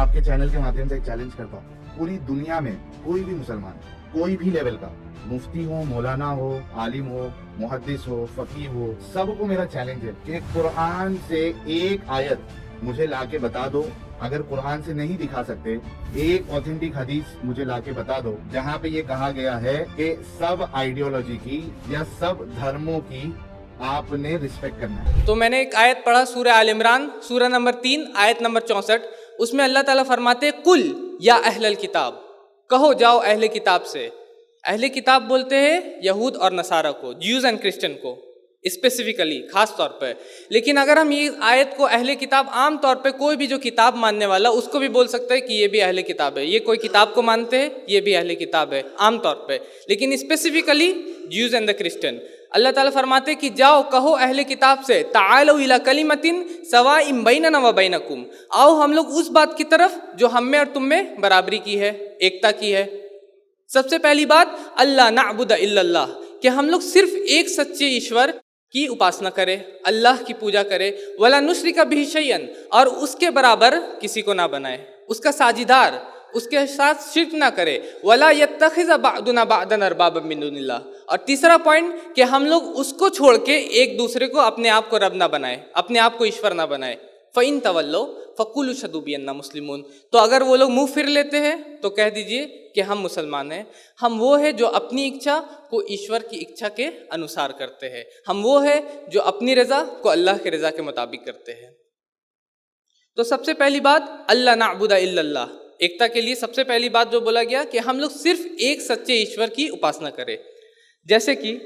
आपके चैनल के माध्यम से एक चैलेंज करता हूँ, पूरी दुनिया में कोई भी मुसलमान, कोई भी लेवल का, मुफ्ती हो, मौलाना हो, आलिम हो, मुहद्दिस हो, फकीह हो, सबको मेरा चैलेंज है कि कुरान से एक आयत मुझे लाके बता दो। अगर कुरान से नहीं दिखा सकते, एक ऑथेंटिक हदीस मुझे लाके बता दो जहाँ पे ये कहा गया है कि सब आइडियोलॉजी की या सब धर्मों की आपने रिस्पेक्ट करना है। तो मैंने एक आयत पढ़ा सूरह आल इमरान सूरह नंबर 3 आयत नंबर 64। उसमें अल्लाह ताला फरमाते कुल या अहलल किताब, कहो जाओ अहले किताब से। अहले किताब बोलते हैं यहूद और नसारा को, ज्यूज एंड क्रिश्चियन को स्पेसिफिकली, खास तौर पे। लेकिन अगर हम ये आयत को अहले किताब, आम तौर पे कोई भी जो किताब मानने वाला उसको भी बोल सकता है कि ये भी अहले किताब है। ये कोई किताब को मानते हैं, ये भी अहले किताब है आम तौर पे। लेकिन specifically Jews and the Christian, अल्लाह ताला फरमाते कि जाओ कहो अहले किताब से ताअलू इला कलिमतिन सवाइम बैनना व बैनकुम, आओ हम लोग उस बात की तरफ जो हम में और तुम में बराबरी की है, एकता की है। सबसे पहली बात अल्लाह नअबुद इल्लल्लाह, कि हम लोग सिर्फ एक सच्चे ईश्वर की उपासना करें, अल्लाह की पूजा करें। वला नुश्रिका बिही शैयन, और उसके बराबर किसी को ना बनाए, उसका साझीदार, उसके साथ शिर्क ना करे। वला यत्तखिज़ बादुना बादन अरबाब मिन दुनिल्लाह, और तीसरा पॉइंट कि हम लोग उसको छोड़ के एक दूसरे को, अपने आप को रब ना बनाए, अपने आप को ईश्वर ना बनाए। फ़इन तवल्लो फ़कुलु शदू बिअन्ना मुस्लिमून, तो अगर वो लोग मुंह फिर लेते हैं तो कह दीजिए कि हम मुसलमान हैं। हम वो है जो अपनी इच्छा को ईश्वर की इच्छा के अनुसार करते हैं। हम वो है जो अपनी रज़ा को अल्लाह के रज़ा के मुताबिक करते हैं। तो सबसे पहली बात अल्लाह नअबुद इल्लल्लाह, एकता के लिए सबसे पहली बात जो बोला गया कि हम लोग सिर्फ एक सच्चे ईश्वर की उपासना करें। जैसे कि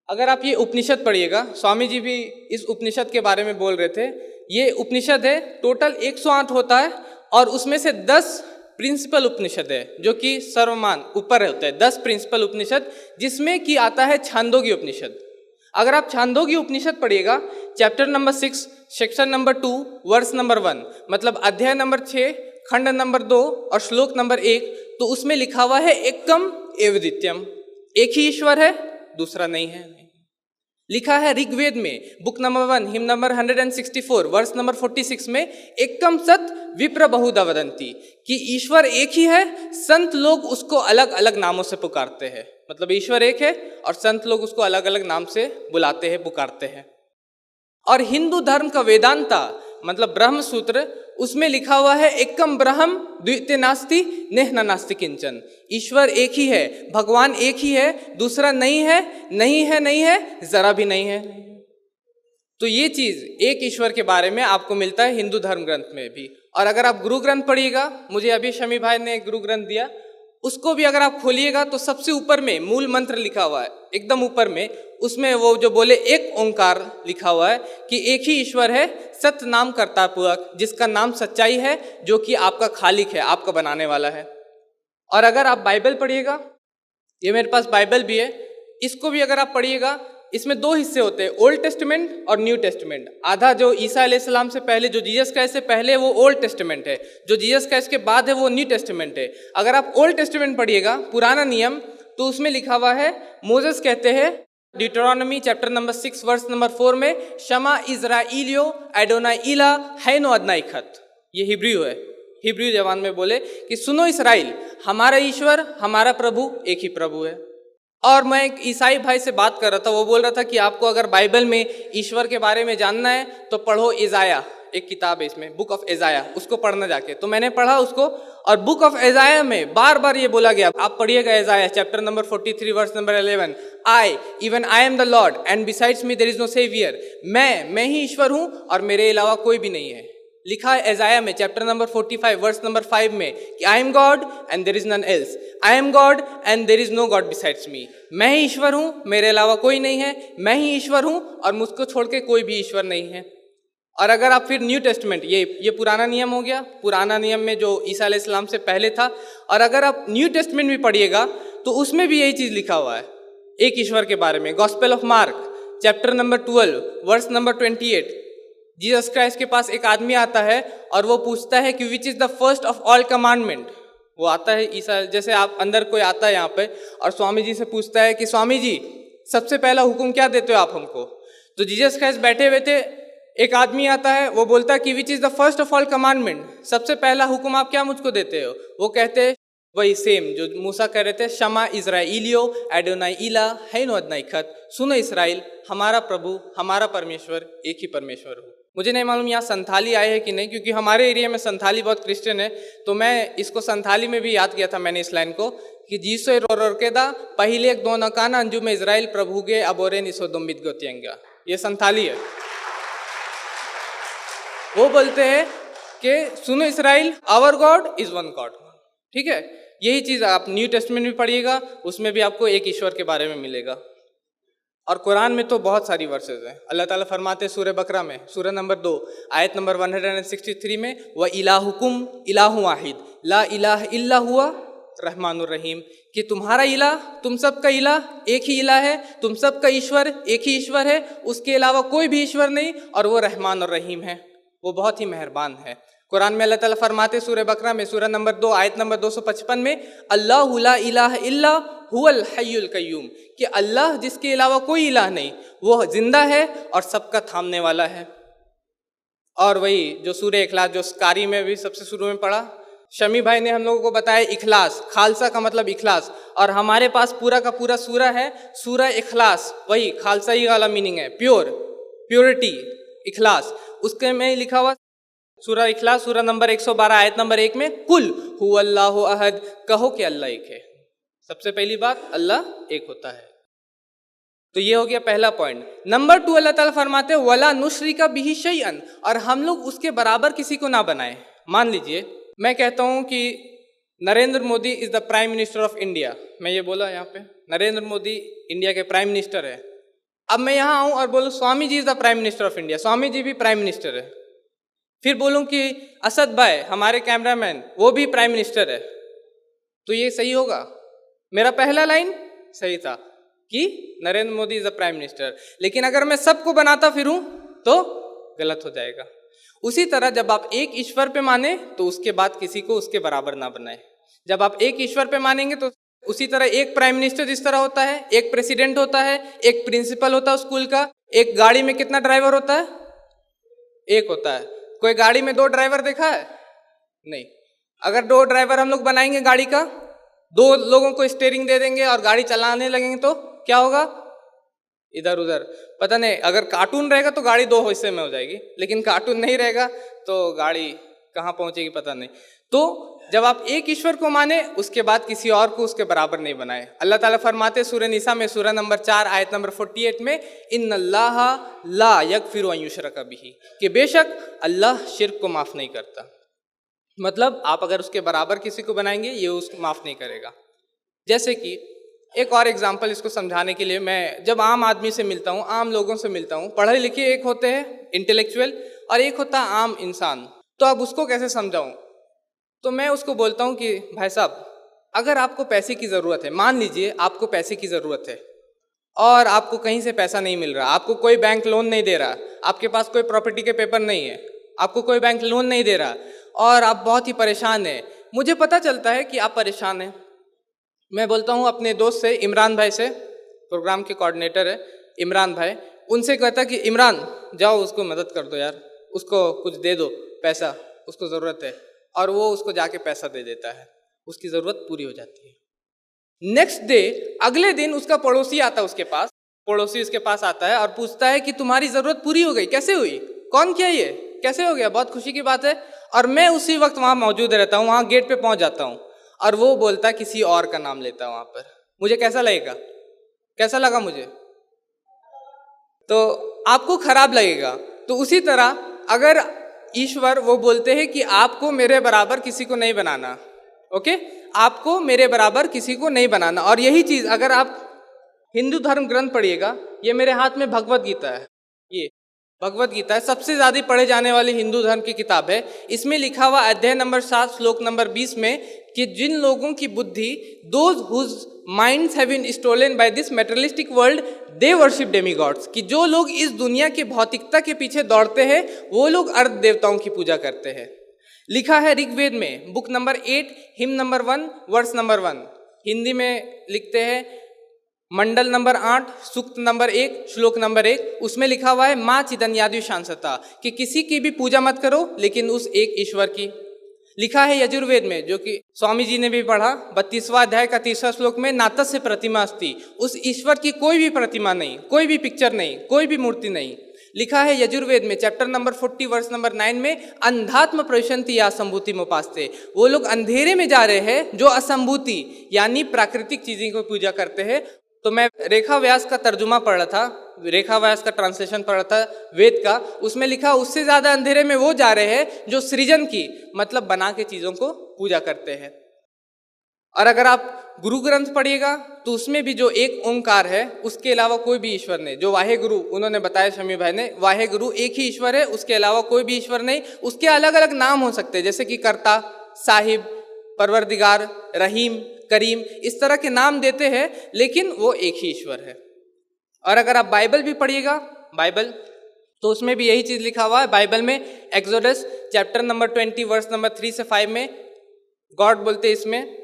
अगर आप ये उपनिषद पढ़िएगा, स्वामी जी भी इस उपनिषद के बारे में बोल रहे थे। ये उपनिषद है, टोटल 108 होता है, और उसमें से 10 प्रिंसिपल उपनिषद है जो कि सर्वमान ऊपर होते हैं। 10 प्रिंसिपल उपनिषद, जिसमें कि आता है छांदोग्य उपनिषद। अगर आप छांदोग्य उपनिषद पढ़िएगा, chapter number 6 section number 2 verse number 1, मतलब अध्याय नंबर 6 खंड नंबर 2 और श्लोक नंबर 1, तो उसमें लिखा हुआ है एकम एव द्वितीयम, एक ही ईश्वर है, दूसरा नहीं है। लिखा है ऋग्वेद में book number 1 hymn number 164 verse number 46 में एकम सत विप्र बहुधा वदंती, कि ईश्वर एक ही है, संत लोग उसको अलग अलग नामों से पुकारते हैं। मतलब ईश्वर एक है और संत लोग उसको अलग अलग नाम से बुलाते हैं, पुकारते हैं। और हिंदू धर्म का वेदांता मतलब ब्रह्म सूत्र, उसमें लिखा हुआ है एकम ब्रह्म द्वितीय नास्ति नेह नास्ति किंचन, ईश्वर एक ही है, भगवान एक ही है, दूसरा नहीं है, नहीं है, नहीं है, जरा भी नहीं है। तो ये चीज एक ईश्वर के बारे में आपको मिलता है हिंदू धर्म ग्रंथ में भी। और अगर आप गुरु ग्रंथ पढ़िएगा, मुझे अभी शमी भाई ने एक गुरु ग्रंथ दिया, उसको भी अगर आप खोलिएगा तो सबसे ऊपर में मूल मंत्र लिखा हुआ है, एकदम ऊपर में, उसमें वो जो बोले एक ओंकार लिखा हुआ है कि एक ही ईश्वर है, सत्य नाम करता पूरक, जिसका नाम सच्चाई है, जो कि आपका खालिक है, आपका बनाने वाला है। और अगर आप बाइबल पढ़िएगा, ये मेरे पास बाइबल भी है, इसको भी अगर आप पढ़िएगा, इसमें 2 हिस्से होते हैं, ओल्ड टेस्टमेंट और न्यू टेस्टमेंट। आधा जो ईसा अलैहिस्सलाम से पहले, जो जीसस क्राइस्ट से पहले, वो ओल्ड टेस्टमेंट है, जो जीसस क्राइस्ट के बाद है वो न्यू टेस्टमेंट है। अगर आप ओल्ड टेस्टमेंट पढ़िएगा, पुराना नियम, तो उसमें लिखा हुआ है, मोसेस कहते हैं डिट्रोनॉमी चैप्टर नंबर 6 वर्स नंबर 4 में, शमा इज़राइलियो एडोनाई इला हैनो अदनाई खत, ये हिब्रू है, हिब्रू जवान में बोले कि सुनो इसराइल, हमारा ईश्वर, हमारा प्रभु एक ही प्रभु है। और मैं एक ईसाई भाई से बात कर रहा था, वो बोल रहा था कि आपको अगर बाइबल में ईश्वर के बारे में जानना है तो पढ़ो इज़ाया, एक किताब है इसमें, बुक ऑफ इज़ाया, उसको पढ़ना जाके। तो मैंने पढ़ा उसको, और बुक ऑफ इज़ाया में बार बार ये बोला गया, आप पढ़िएगा Isaiah chapter number 43 verse number 11, even I am the Lord and besides me there is no saviour, मैं ही ईश्वर हूँ और मेरे अलावा कोई भी नहीं है। लिखा है इज़ाया में चैप्टर नंबर 45 वर्स नंबर 5 में कि I am God and there is none else, I am God and there is no God besides me, मैं ही ईश्वर हूँ, मेरे अलावा कोई नहीं है, मैं ही ईश्वर हूँ और मुझको छोड़ के कोई भी ईश्वर नहीं है। और अगर आप फिर न्यू टेस्टमेंट, ये पुराना नियम हो गया, पुराना नियम में जो ईसा अलैहिस्सलाम से पहले था, और अगर आप न्यू टेस्टमेंट भी पढ़िएगा तो उसमें भी यही चीज़ लिखा हुआ है एक ईश्वर के बारे में। Gospel of Mark chapter number 12 verse number 28, Jesus Christ के पास एक आदमी आता है और वो पूछता है कि which is the first of all commandment. वो आता है ईसा, जैसे आप अंदर कोई आता है यहाँ पे और स्वामी जी से पूछता है कि स्वामी जी सबसे पहला हुक्म क्या देते हो आप हमको। तो जीसस क्राइस्ट बैठे हुए थे एक आदमी आता है, वो बोलता है कि which is the first of all commandment, सबसे पहला हुक्म आप क्या मुझको देते हो? वो कहते हैं वही सेम जो मूसा कह रहे थे, शमा इज़राइलियो एडोनाई इला है नो अदनाई खत, सुनो इसराइल, हमारा प्रभु हमारा परमेश्वर एक ही परमेश्वर हो। मुझे नहीं मालूम यहाँ संथाली आए हैं कि नहीं, क्योंकि हमारे एरिया में संथाली बहुत क्रिश्चियन है, तो मैं इसको संथाली में भी याद किया था मैंने इस लाइन को कि जीसो रोरकेदा पहले एक दो नकाना अंजू में इसराइल प्रभु के अबोरेन इसो दुम्बित गोतियंगा, ये संथाली है। वो बोलते हैं कि सुनो Israel, our God is one God. ठीक है, यही चीज आप न्यू टेस्टमेंट में पढ़िएगा, उसमें भी आपको एक ईश्वर के बारे में मिलेगा। और कुरान में तो बहुत सारी वर्सेस हैं। अल्लाह ताला फरमाते हैं सूरह बकरा में, सूरह नंबर 2 आयत नंबर 163 में, व इलाहुकुम इलाहु वाहिद ला इलाह इल्ला हुआ रहमानुर रहीम, कि तुम्हारा इलाह, तुम सबका इलाह एक ही इलाह है, तुम सबका ईश्वर एक ही ईश्वर है, उसके अलावा कोई भी ईश्वर नहीं, और वो रहमान और रहीम है, वो बहुत ही मेहरबान है। कुरान में अल्लाह ताला फरमाते सूरह बकरा में सूरह नंबर 2 आयत नंबर 255 में, अल्लाहु ला इलाहा इल्ला हुवल हय्युल कय्यूम, कि अल्लाह जिसके अलावा कोई इलाह नहीं, वो जिंदा है और सबका थामने वाला है। और वही जो सूरह इखलास, जो कारी में भी सबसे शुरू में पढ़ा, शमी भाई ने हम लोगों को बताया इखलास, खालसा का मतलब इखलास, और हमारे पास पूरा का पूरा सूरा है सूरह इखलास, वही खालसा ही वाला मीनिंग है, प्योर, प्योरिटी, इखलास। उसके में लिखा हुआ सूरह इखलास सूरह नंबर 112 आयत नंबर 1 में, कुल हुवल्लाहु अहद, कहो कि अल्लाह एक है। सबसे पहली बात, अल्लाह एक होता है। तो ये हो गया पहला पॉइंट। नंबर 2, अल्लाह ताला फरमाते हैं वला नुश्रिका बिही शैअन, और हम लोग उसके बराबर किसी को ना बनाए। मान लीजिए मैं कहता हूं कि Narendra Modi is the prime minister of India, मैं ये बोला यहाँ पे नरेंद्र मोदी इंडिया के प्राइम मिनिस्टर है। अब मैं यहाँ आऊँ और बोलूँ Swami ji is the prime minister of India, Swami ji भी प्राइम मिनिस्टर है। फिर बोलूँ कि असद भाई हमारे कैमरामैन वो भी प्राइम मिनिस्टर है, तो ये सही होगा? मेरा पहला लाइन सही था कि Narendra Modi is the prime minister, लेकिन अगर मैं सबको बनाता फिरूं तो गलत हो जाएगा। उसी तरह जब आप एक ईश्वर पे माने तो उसके बाद किसी को उसके बराबर ना बनाए। जब आप एक ईश्वर पे मानेंगे तो उसी तरह एक प्राइम मिनिस्टर जिस तरह होता है, एक प्रेसिडेंट होता है, एक प्रिंसिपल होता है स्कूल का, एक गाड़ी में कितना ड्राइवर होता है? एक होता है। कोई गाड़ी में 2 ड्राइवर देखा है? नहीं। अगर 2 ड्राइवर हम लोग बनाएंगे गाड़ी का, 2 लोगों को स्टीयरिंग दे देंगे और गाड़ी चलाने लगेंगे तो क्या होगा? इधर उधर पता नहीं। अगर कार्टून रहेगा तो गाड़ी 2 हिस्से में हो जाएगी, लेकिन कार्टून नहीं रहेगा तो गाड़ी कहाँ पहुंचेगी पता नहीं। तो जब आप एक ईश्वर को माने उसके बाद किसी और को उसके बराबर नहीं बनाए। अल्लाह ताला फरमाते सूरह निसा में सूरह नंबर 4 आयत नंबर 48 में, इन्नल्लाह ला यगफिरु अन युशरका बिही, कि बेशक अल्लाह शिर्क को माफ नहीं करता। मतलब आप अगर उसके बराबर किसी को बनाएंगे ये उसको माफ नहीं करेगा। जैसे कि एक और एग्जाम्पल इसको समझाने के लिए, मैं जब आम आदमी से मिलता हूँ, आम लोगों से मिलता हूँ, पढ़े लिखे एक होते हैं इंटेलेक्चुअल और एक होता है आम इंसान, तो अब उसको कैसे समझाऊँ? तो मैं उसको बोलता हूँ कि भाई साहब, अगर आपको पैसे की ज़रूरत है, मान लीजिए आपको पैसे की ज़रूरत है और आपको कहीं से पैसा नहीं मिल रहा, आपको कोई बैंक लोन नहीं दे रहा, आपके पास कोई प्रॉपर्टी के पेपर नहीं है, आपको कोई बैंक लोन नहीं दे रहा और आप बहुत ही परेशान हैं। मुझे पता चलता है कि आप परेशान हैं। मैं बोलता हूँ अपने दोस्त से, इमरान भाई से, प्रोग्राम के कोऑर्डिनेटर है इमरान भाई, उनसे कहता कि इमरान जाओ उसको मदद कर दो यार, उसको कुछ दे दो पैसा, उसको ज़रूरत है, और वो उसको जाके पैसा दे देता है, उसकी ज़रूरत पूरी हो जाती है। नेक्स्ट डे, अगले दिन उसका पड़ोसी आता है उसके पास, पड़ोसी उसके पास आता है और पूछता है कि तुम्हारी ज़रूरत पूरी हो गई, कैसे हुई, कौन किया ये, कैसे हो गया, बहुत खुशी की बात है। और मैं उसी वक्त वहाँ मौजूद रहता हूँ, वहाँ गेट पे पहुँच जाता हूँ और वो बोलता किसी और का नाम लेता है वहाँ पर। मुझे कैसा लगेगा? कैसा लगा मुझे? तो आपको खराब लगेगा। तो उसी तरह अगर ईश्वर वो बोलते हैं कि आपको मेरे बराबर किसी को नहीं बनाना, ओके, आपको मेरे बराबर किसी को नहीं बनाना। और यही चीज़ अगर आप हिंदू धर्म ग्रंथ पढ़िएगा, ये मेरे हाथ में भगवत गीता है, ये भगवत गीता है, सबसे ज़्यादा पढ़े जाने वाली हिंदू धर्म की किताब है। इसमें लिखा हुआ अध्याय नंबर 7 श्लोक नंबर 20 में कि जिन लोगों की बुद्धि, those whose minds have been stolen by this materialistic world, they worship demigods, कि जो लोग इस दुनिया के भौतिकता के पीछे दौड़ते हैं वो लोग अर्ध देवताओं की पूजा करते हैं। लिखा है ऋग्वेद में book number 8 hymn number 1 verse number 1, Hindi में लिखते हैं मंडल नंबर 8 सूक्त नंबर 1 श्लोक नंबर 1, उसमें लिखा हुआ है माँ चिदन्यादि शांसता, कि किसी की भी पूजा मत करो लेकिन उस एक ईश्वर की। लिखा है यजुर्वेद में, जो कि स्वामी जी ने भी पढ़ा, 32वां अध्याय का 3रा श्लोक में, नातस्य प्रतिमा अस्ति, उस ईश्वर की कोई भी प्रतिमा नहीं, कोई भी पिक्चर नहीं, कोई भी मूर्ति नहीं। लिखा है यजुर्वेद में चैप्टर नंबर 40 वर्स नंबर 9 में, अंधात्म प्रविशन्ति या असंभूति मोपास्ते, वो लोग अंधेरे में जा रहे हैं जो असंभूति यानी प्राकृतिक चीज़ों को पूजा करते हैं। तो मैं रेखा व्यास का तर्जुमा पढ़ रहा था, रेखा व्यास का ट्रांसलेशन पढ़ रहा था वेद का, उसमें लिखा उससे ज़्यादा अंधेरे में वो जा रहे हैं जो सृजन की मतलब बना के चीज़ों को पूजा करते हैं। और अगर आप गुरु ग्रंथ पढ़िएगा तो उसमें भी जो एक ओंकार है उसके अलावा कोई भी ईश्वर नहीं। जो वाहे गुरु उन्होंने बताया शमी भाई ने, वाहे गुरु एक ही ईश्वर है, उसके अलावा कोई भी ईश्वर नहीं। उसके अलग अलग नाम हो सकते हैं, जैसे कि कर्ता, साहिब, परवरदिगार, रहीम, करीम, इस तरह के नाम देते हैं, लेकिन वो एक ही ईश्वर है। और अगर आप बाइबल भी पढ़िएगा, बाइबल, तो उसमें भी यही चीज़ लिखा हुआ है। बाइबल में Exodus chapter number 20 verse number 3 से 5 में गॉड बोलते हैं इसमें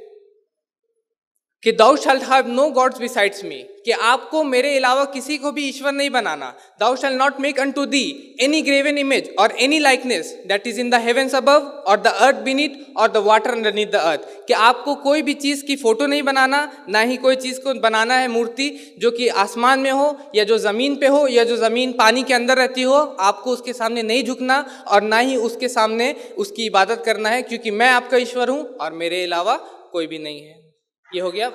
कि thou shalt have no gods besides me, कि आपको मेरे अलावा किसी को भी ईश्वर नहीं बनाना। Thou shall not make unto thee any graven image or any likeness that is in the heavens above or the earth beneath or the water underneath the earth, कि आपको कोई भी चीज़ की फोटो नहीं बनाना, ना ही कोई चीज़ को बनाना है मूर्ति जो कि आसमान में हो या जो ज़मीन पे हो या जो ज़मीन पानी के अंदर रहती हो। आपको उसके सामने नहीं झुकना और ना ही उसके सामने उसकी इबादत करना है, क्योंकि मैं आपका ईश्वर हूँ और मेरे अलावा कोई भी नहीं है। ये हो गया।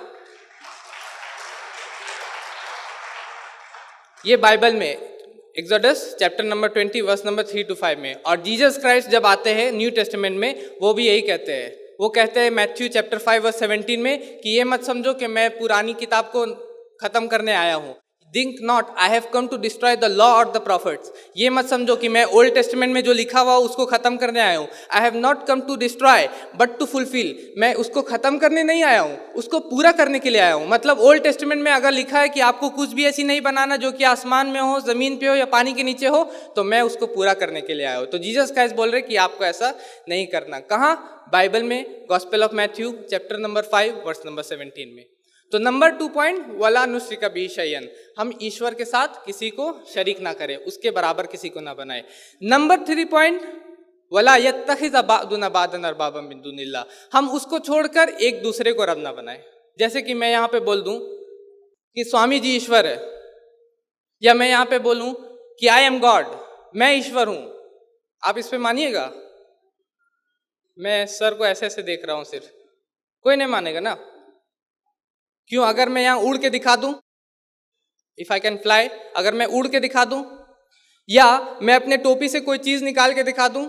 ये बाइबल में Exodus chapter number 20 verse number 3 to 5 में। और जीसस क्राइस्ट जब आते हैं न्यू टेस्टामेंट में, वो भी यही कहते हैं। वो कहते हैं मैथ्यू चैप्टर 5 वर्स 17 में कि ये मत समझो कि मैं पुरानी किताब को खत्म करने आया हूँ। Think not I have come to destroy the law और द प्रॉफिट्स, ये मत समझो कि मैं ओल्ड टेस्टामेंट में जो लिखा हुआ उसको खत्म करने आया हूँ। I have not come to destroy but to fulfil, मैं उसको खत्म करने नहीं आया हूँ, उसको पूरा करने के लिए आया हूँ। मतलब ओल्ड टेस्टामेंट में अगर लिखा है कि आपको कुछ भी ऐसी नहीं बनाना जो कि आसमान में हो, जमीन पे हो या पानी के नीचे हो, तो मैं उसको पूरा करने के लिए आया हूँ। तो जीसस क्राइस्ट बोल रहे कि आपको ऐसा नहीं करना। कहाँ? बाइबल में gospel of Matthew chapter number 5 verse number 17 में। तो नंबर 2 पॉइंट, वला नुश्रिका बिही शय्यन, हम ईश्वर के साथ किसी को शरीक ना करें, उसके बराबर किसी को ना बनाए। नंबर 3 पॉइंट, वला यत्तखिज़ बादुना बादन अरबाबा मिन दुनिल्लाह, हम उसको छोड़कर एक दूसरे को रब ना बनाए। जैसे कि मैं यहाँ पे बोल दूं कि स्वामी जी ईश्वर है, या मैं यहाँ पे बोलूं कि आई एम गॉड, मैं ईश्वर हूं, आप इस पे मानिएगा? मैं सर को ऐसे ऐसे देख रहा हूं, सिर्फ कोई नहीं मानेगा ना। क्यों? अगर मैं यहाँ उड़ के दिखा दूं, इफ आई कैन फ्लाई, अगर मैं उड़ के दिखा दूं, या मैं अपने टोपी से कोई चीज निकाल के दिखा दूं,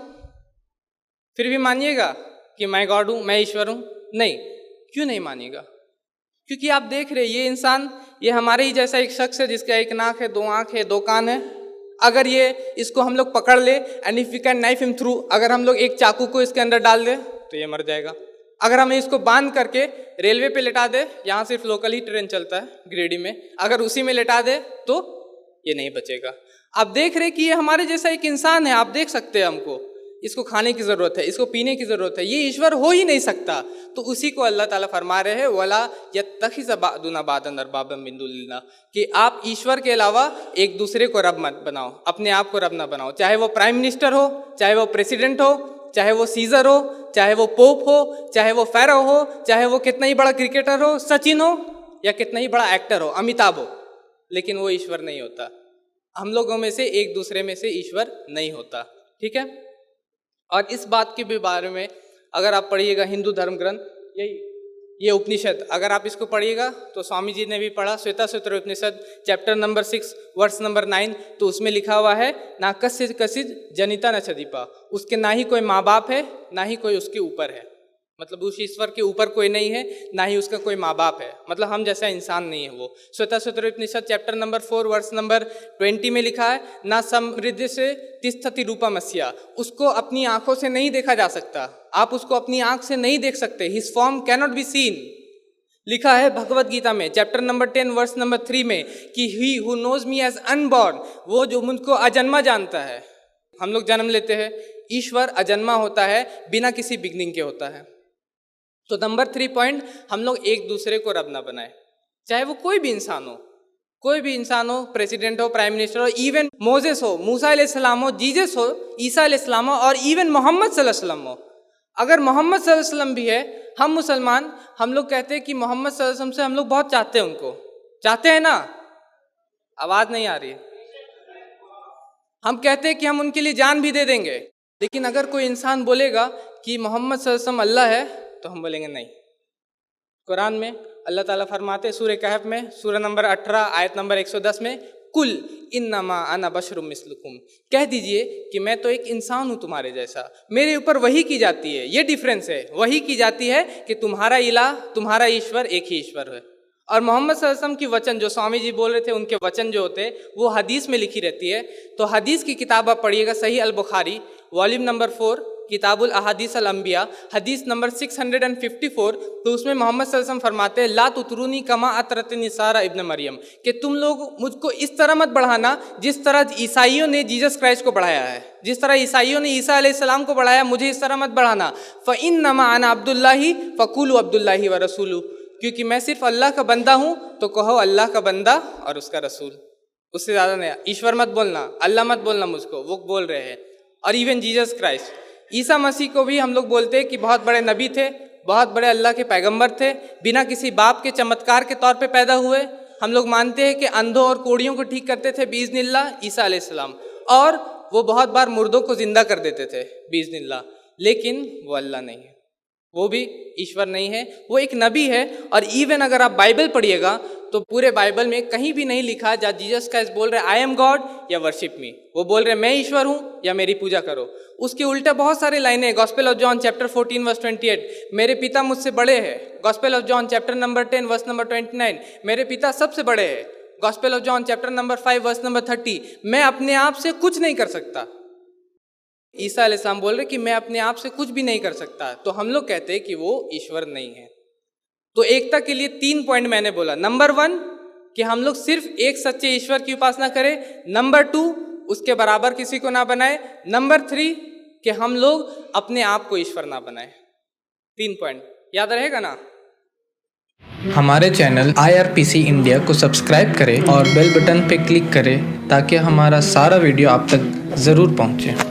फिर भी मानिएगा कि मैं गॉड हूं, मैं ईश्वर हूं? नहीं। क्यों नहीं मानिएगा? क्योंकि आप देख रहे ये इंसान, ये हमारे ही जैसा एक शख्स है जिसका एक नाक है, 2 आंख है, 2 कान है। अगर ये इसको हम लोग पकड़ ले, and if we can knife him through, अगर हम लोग एक चाकू को इसके अंदर डाल दे तो ये मर जाएगा। अगर हमें इसको बांध करके रेलवे पे लेटा दे, यहाँ सिर्फ लोकल ही ट्रेन चलता है गिरिडीह में, अगर उसी में लेटा दे तो ये नहीं बचेगा। आप देख रहे कि ये हमारे जैसा एक इंसान है, आप देख सकते हैं, हमको इसको खाने की ज़रूरत है, इसको पीने की ज़रूरत है, ये ईश्वर हो ही नहीं सकता। तो उसी को अल्लाह ताला फरमा रहे हैं, वला यत्तखिज़ बादुना बादन अरबाबम मिन दुनिल्लाह, कि आप ईश्वर के अलावा एक दूसरे को रब मत बनाओ, अपने आप को रब ना बनाओ। चाहे वो प्राइम मिनिस्टर हो, चाहे वो प्रेसिडेंट हो, चाहे वो सीजर हो, चाहे वो पोप हो, चाहे वो फेरो हो, चाहे वो कितना ही बड़ा क्रिकेटर हो, सचिन हो, या कितना ही बड़ा एक्टर हो, अमिताभ हो, लेकिन वो ईश्वर नहीं होता। हम लोगों में से एक दूसरे में से ईश्वर नहीं होता। ठीक है? और इस बात के भी बारे में अगर आप पढ़िएगा हिंदू धर्म ग्रंथ, ये उपनिषद, अगर आप इसको पढ़िएगा तो स्वामी जी ने भी पढ़ा, श्वेताश्वतर उपनिषद चैप्टर नंबर 6 वर्स नंबर 9, तो उसमें लिखा हुआ है ना कसिज कसिज जनिता न छदीपा, उसके ना ही कोई माँ बाप है, ना ही कोई उसके ऊपर है। मतलब उस ईश्वर के ऊपर कोई नहीं है, ना ही उसका कोई माँ बाप है, मतलब हम जैसा इंसान नहीं है वो। श्वेताश्वतर उपनिषद चैप्टर नंबर 4 वर्स नंबर 20 में लिखा है ना समृद्धि से तिष्ठति रूपमस्या, उसको अपनी आंखों से नहीं देखा जा सकता, आप उसको अपनी आंख से नहीं देख सकते, his form cannot be seen. लिखा है भगवत गीता में चैप्टर नंबर 10 वर्स नंबर 3 में कि he who knows me as unborn, वो जो मुझको अजन्मा जानता है। हम लोग जन्म लेते हैं, ईश्वर अजन्मा होता है, बिना किसी बिगनिंग के होता है। तो नंबर 3 पॉइंट, हम लोग एक दूसरे को रब ना बनाए। चाहे वो कोई भी इंसान हो, प्रेसिडेंट हो, प्राइम मिनिस्टर हो, इवन मोजेस हो, मूसा अलैहिस्सलाम हो, जीसस हो, ईसा अलैहिस्सलाम हो, और इवन मोहम्मद सल्लल्लाहु अलैहि वसल्लम हो। अगर मोहम्मद सल्लल्लाहु अलैहि वसल्लम भी है, हम मुसलमान, हम लोग कहते हैं कि मोहम्मद सल्लल्लाहु अलैहि वसल्लम से हम लोग बहुत चाहते हैं, उनको चाहते हैं ना? आवाज नहीं आ रही है। हम कहते हैं कि हम उनके लिए जान भी दे देंगे, लेकिन अगर कोई इंसान बोलेगा कि मोहम्मद सल्लल्लाहु अलैहि वसल्लम अल्लाह है, तो हम बोलेंगे नहीं। कुरान में अल्लाह ताला फरमाते सूरह कहफ में, सूरह नंबर 18 आयत नंबर 110 में, कुल इन्नमा अना बशरुम मिस्लुकुम, कह दीजिए कि मैं तो एक इंसान हूँ तुम्हारे जैसा, मेरे ऊपर वही की जाती है। ये डिफरेंस है, वही की जाती है कि तुम्हारा इलाह, तुम्हारा ईश्वर एक ही ईश्वर है। और मोहम्मद सल्लल्लाहु अलैहि वसल्लम की वचन, जो स्वामी जी बोल रहे थे, उनके वचन जो होते वो हदीस में लिखी रहती है। तो हदीस की किताब आप पढ़िएगा, सही अल बुखारी वॉल्यूम नंबर 4 किताबुल अहादीस अल अंबिया, हदीस नंबर 654, तो उसमें मोहम्मद सल्लल्लाहु अलैहि वसल्लम फरमाते हैं, ला तुतरूनी कमा अतरतनी सारा इब्न मरियम, कि तुम लोग मुझको इस तरह मत बढ़ाना जिस तरह ईसाइयों ने जीसस क्राइस्ट को बढ़ाया है, जिस तरह ईसाइयों ने ईसा अलैहिस्सलाम को बढ़ाया, मुझे इस तरह मत बढ़ाना। फ़इन्नमा अना अब्दुल्लाही फ़क़ूलू अब्दुल्लाही व रसूलू, क्योंकि मैं सिर्फ अल्लाह का बंदा हूँ, तो कहो अल्लाह का बंदा और उसका रसूल, उससे ज़्यादा नहीं। ईश्वर मत बोलना, अल्लाह मत बोलना मुझको, वो बोल रहे हैं। और even Jesus Christ, Isa Masih को भी हम लोग बोलते हैं कि बहुत बड़े नबी थे, बहुत बड़े अल्लाह के पैगंबर थे, बिना किसी बाप के चमत्कार के तौर पे पैदा हुए। हम लोग मानते हैं कि अंधों और कोढ़ियों को ठीक करते थे बीइज़्निल्लाह ईसा अलैहिस्सलाम, और वो बहुत बार मुर्दों को जिंदा कर देते थे बीइज़्निल्लाह, लेकिन वो अल्लाह नहीं है, वो भी ईश्वर नहीं है, वो एक नबी है। और इवन अगर आप बाइबल पढ़िएगा तो पूरे बाइबल में कहीं भी नहीं लिखा जहाँ जीसस क्राइस्ट बोल रहे आई एम गॉड या वर्शिप मी, वो बोल रहे मैं ईश्वर हूँ या मेरी पूजा करो। उसके उल्टा बहुत सारे लाइनें, gospel of John chapter 14 verse 28, मेरे पिता मुझसे बड़े हैं। Gospel of John chapter number 10 verse number 29, मेरे पिता सबसे बड़े हैं। Gospel of John chapter number 5 verse number 30, मैं अपने आप से कुछ नहीं कर सकता। ईसा अलैहिस्सलाम बोल रहे कि मैं अपने आप से कुछ भी नहीं कर सकता, तो हम लोग कहते हैं कि वो ईश्वर नहीं है। तो एकता के लिए 3 पॉइंट मैंने बोला। नंबर 1 कि हम लोग सिर्फ एक सच्चे ईश्वर की उपासना करें। नंबर 2 उसके बराबर किसी को ना बनाए। नंबर 3 कि हम लोग अपने आप को ईश्वर ना बनाए। 3 पॉइंट याद रहेगा ना। हमारे चैनल IRPC इंडिया को सब्सक्राइब करें और बेल बटन पर क्लिक करें ताकि हमारा सारा वीडियो आप तक ज़रूर पहुंचे।